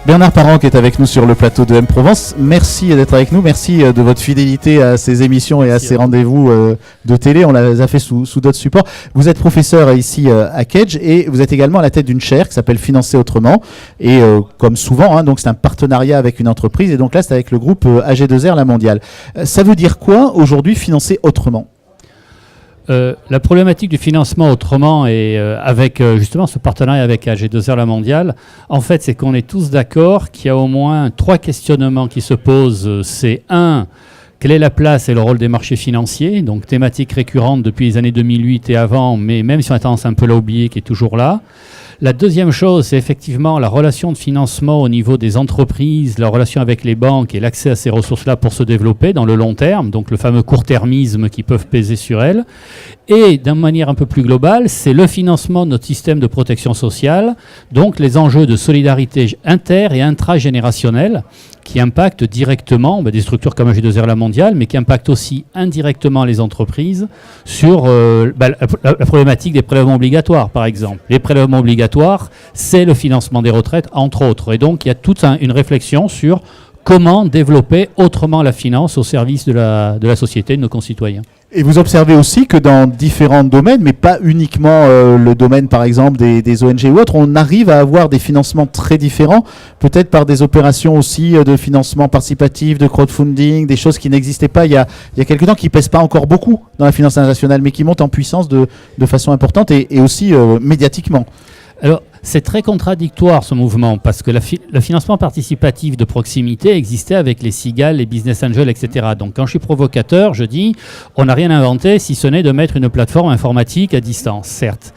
Bernard Parent qui est avec nous sur le plateau de M-Provence. Merci d'être avec nous, merci de votre fidélité à ces émissions et à ces rendez-vous de télé. On les a fait sous d'autres supports. Vous êtes professeur ici à Kedge et vous êtes également à la tête d'une chaire qui s'appelle Financer Autrement. Et comme souvent, donc c'est un partenariat avec une entreprise et donc là c'est avec le groupe AG2R La Mondiale. Ça veut dire quoi aujourd'hui financer autrement ? La problématique du financement autrement et avec justement ce partenariat avec AG2R La Mondiale, en fait, c'est qu'on est tous d'accord qu'il y a au moins 3 questionnements qui se posent. C'est 1, quelle est la place et le rôle des marchés financiers ? Donc thématique récurrente depuis les années 2008 et avant, mais même si on a tendance un peu à l'oublier, qui est toujours là. La deuxième chose, c'est effectivement la relation de financement au niveau des entreprises, la relation avec les banques et l'accès à ces ressources-là pour se développer dans le long terme, donc le fameux court-termisme qui peuvent peser sur elles. Et d'une manière un peu plus globale, c'est le financement de notre système de protection sociale, donc les enjeux de solidarité inter- et intragénérationnelle qui impactent directement des structures comme AG2R La Mondiale, mais qui impactent aussi indirectement les entreprises sur la problématique des prélèvements obligatoires, par exemple. Les prélèvements obligatoires, c'est le financement des retraites, entre autres. Et donc, il y a toute une réflexion sur comment développer autrement la finance au service de la société, de nos concitoyens. Et vous observez aussi que dans différents domaines, mais pas uniquement le domaine par exemple des ONG ou autres, on arrive à avoir des financements très différents, peut-être par des opérations aussi de financement participatif, de crowdfunding, des choses qui n'existaient pas il y a quelque temps, qui ne pèsent pas encore beaucoup dans la finance internationale, mais qui montent en puissance de façon importante et aussi médiatiquement. Alors, c'est très contradictoire ce mouvement parce que le financement participatif de proximité existait avec les cigales, les business angels, etc. Donc quand je suis provocateur, je dis on n'a rien inventé si ce n'est de mettre une plateforme informatique à distance, certes.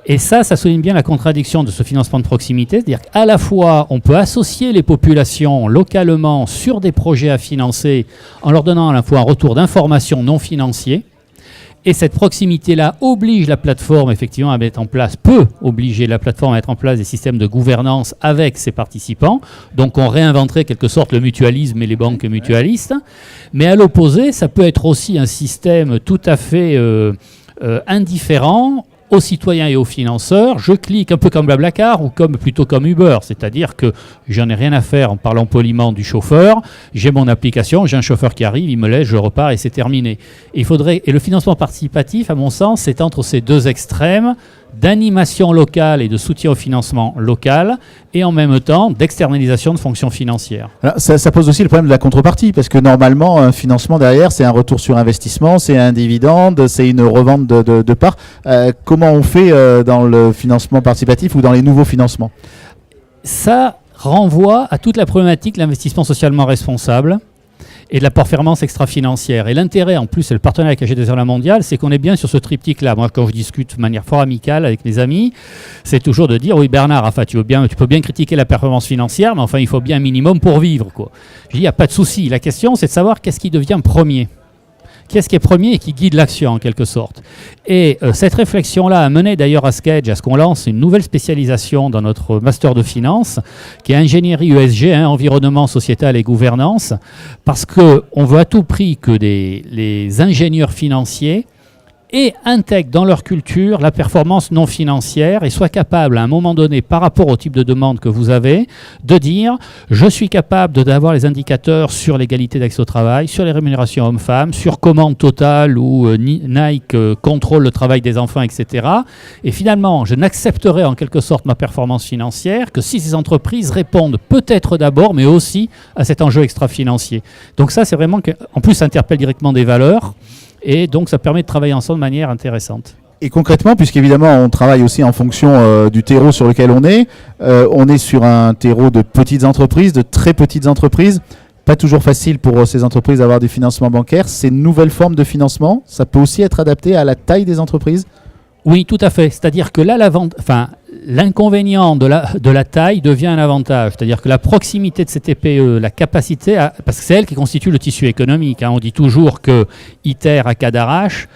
Et ça souligne bien la contradiction de ce financement de proximité, c'est-à-dire qu'à la fois on peut associer les populations localement sur des projets à financer en leur donnant à la fois un retour d'informations non financiers. Et cette proximité-là oblige la plateforme effectivement à mettre en place, peut obliger la plateforme à mettre en place des systèmes de gouvernance avec ses participants. Donc on réinventerait quelque sorte le mutualisme et les banques mutualistes. Mais à l'opposé, ça peut être aussi un système tout à fait indifférent aux citoyens et aux financeurs. Je clique un peu comme Blablacar ou plutôt comme Uber, c'est-à-dire que j'en ai rien à faire en parlant poliment du chauffeur, j'ai mon application, j'ai un chauffeur qui arrive, il me laisse, je repars et c'est terminé. Et le financement participatif, à mon sens, c'est entre ces deux extrêmes d'animation locale et de soutien au financement local et en même temps d'externalisation de fonctions financières. Alors, ça pose aussi le problème de la contrepartie parce que normalement un financement derrière c'est un retour sur investissement, c'est un dividende, c'est une revente de parts. Comment on fait dans le financement participatif ou dans les nouveaux financements ? Ça renvoie à toute la problématique de l'investissement socialement responsable et de la performance extra-financière. Et l'intérêt, en plus, c'est le partenariat avec AG2R La Mondiale, c'est qu'on est bien sur ce triptyque-là. Moi, quand je discute de manière fort amicale avec mes amis, c'est toujours de dire, oui Bernard, enfin, tu peux bien critiquer la performance financière, mais enfin, il faut bien un minimum pour vivre, quoi. Je dis, il n'y a pas de souci. La question, c'est de savoir qu'est-ce qui devient premier. Qu'est-ce qui est premier et qui guide l'action en quelque sorte. Et cette réflexion-là a mené d'ailleurs à Kedge à ce qu'on lance une nouvelle spécialisation dans notre master de finance, qui est ingénierie ESG, environnement sociétal et gouvernance, parce qu'on veut à tout prix que les ingénieurs financiers et intègrent dans leur culture la performance non financière et soient capables à un moment donné, par rapport au type de demande que vous avez, de dire je suis capable d'avoir les indicateurs sur l'égalité d'accès au travail, sur les rémunérations hommes-femmes, sur comment Total ou Nike contrôle le travail des enfants, etc. Et finalement, je n'accepterai en quelque sorte ma performance financière que si ces entreprises répondent peut-être d'abord, mais aussi à cet enjeu extra-financier. Donc ça, c'est vraiment en plus, ça interpelle directement des valeurs. Et donc, ça permet de travailler ensemble de manière intéressante. Et concrètement, puisqu'évidemment, on travaille aussi en fonction du terreau sur lequel on est sur un terreau de petites entreprises, de très petites entreprises. Pas toujours facile pour ces entreprises d'avoir des financements bancaires. Ces nouvelles formes de financement, ça peut aussi être adapté à la taille des entreprises ? Oui, tout à fait. C'est-à-dire que là, l'inconvénient de la taille devient un avantage. C'est-à-dire que la proximité de ces TPE, la capacité, parce que c'est elle qui constitue le tissu économique. On dit toujours que ITER à Cadarache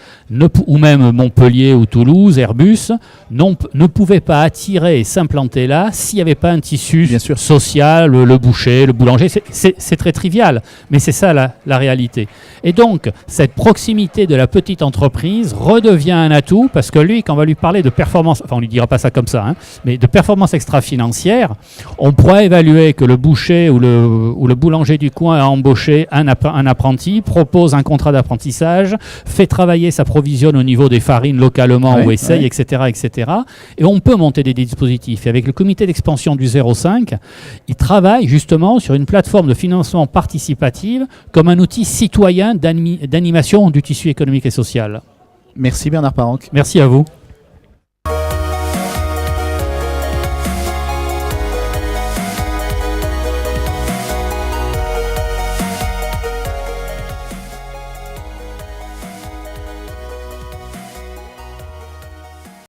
ou même Montpellier ou Toulouse, Airbus, ne pouvaient pas attirer et s'implanter là s'il n'y avait pas un tissu social, le boucher, le boulanger. C'est très trivial, mais c'est ça la réalité. Et donc, cette proximité de la petite entreprise redevient un atout, parce que lui, quand on va lui parler de performance, enfin on ne lui dira pas ça comme ça, hein, mais de performance extra-financière, on pourra évaluer que le boucher ou le boulanger du coin a embauché un apprenti, propose un contrat d'apprentissage, fait travailler sa provision au niveau des farines localement ou essaye, etc., etc. Et on peut monter des dispositifs. Et avec le comité d'expansion du 05, il travaille justement sur une plateforme de financement participative comme un outil citoyen d'animation du tissu économique et social. Merci Bernard Parranque. Merci à vous.